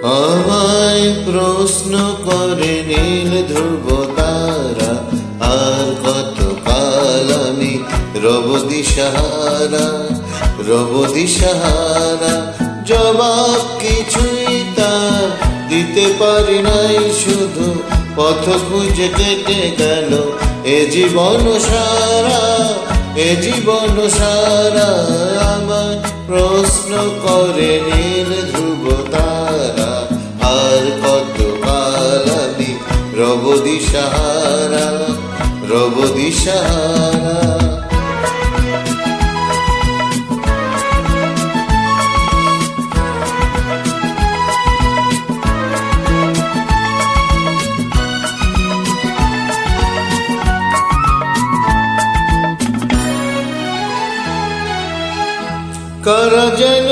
আমায় প্রশ্ন করে নীল ধ্রুব তারা, আর কত কাল আমি রব দিশাহারা, রব দিশাহারা। জবাব কিছুই তার দিতে পারি নাই, শুধু পথ খুঁজে কেটে গেল এ জীবন সারা, এ জীবন সারা। আমায় প্রশ্ন করে নীল ধ্রুব তারা, আর কত কাল আমি রব দিশাহারা, রব দিশাহারা। কারা যেন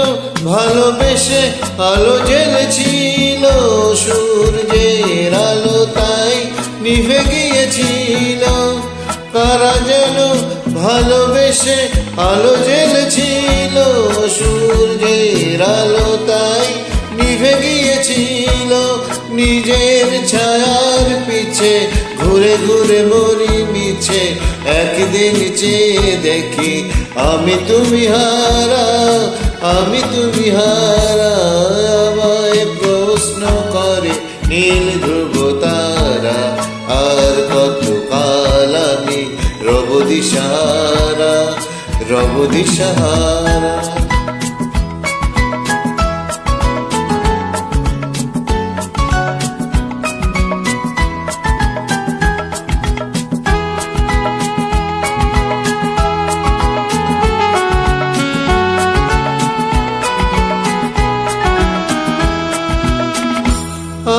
ভালোবেসে আলো জ্বেলেছিল, সূর্যের আলো তাই নিভে গিয়েছিল। কারা যেন ভালোবেসে আলো জ্বেলেছিল, সূর্যের আলো তাই নিভে গিয়েছিল। নিজের ছায়ার পিছে ঘুরে ঘুরে মরি মিছে, একদিন চেয়ে দেখি আমি তুমি হারা, আমি তুমি হারা। আমায় প্রশ্ন করে নীল ধ্রুব তারা, আর কত কাল আমি রব দিশাহারা, রব দিশাহারা।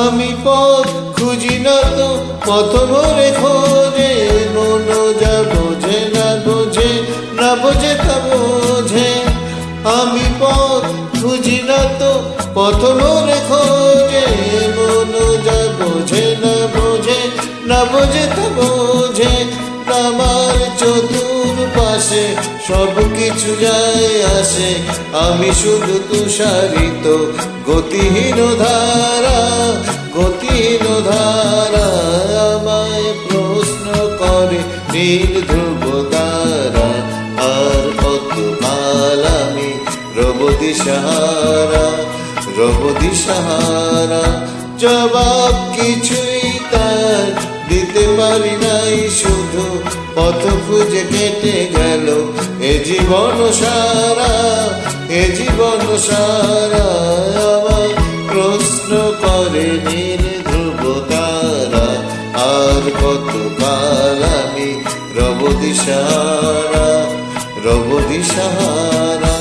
আমি পথ খুঁজি না তো পথ ভরে খোঁজে, মন যা বোঝে না বোঝে, না বোঝে তা বোঝে। আমি পথ খুঁজি না তো পথ ভরে খোঁজে, মন যা বোঝে না বোঝে, না বোঝে তা বোঝে। আমার চতুর্পাশে সব কিছু যায় আসে, আমি শুধু তুষারিত গতিহীন ধারা, গতিহীন ধারা। আমায় প্রশ্ন করে নীল ধ্রুব তারা, আর কত কাল আমি রব দিশাহারা, রব দিশাহারা। জবাব কিছুই তার দিতে পারি নাই, শুধু পথ খুঁজে কেটে গেল এ জীবন সারা, এ জীবন সারা। আমায় প্রশ্ন করে নীল ধ্রুব তারা, আর কত কাল আমি রব দিশাহারা, রব দিশাহারা।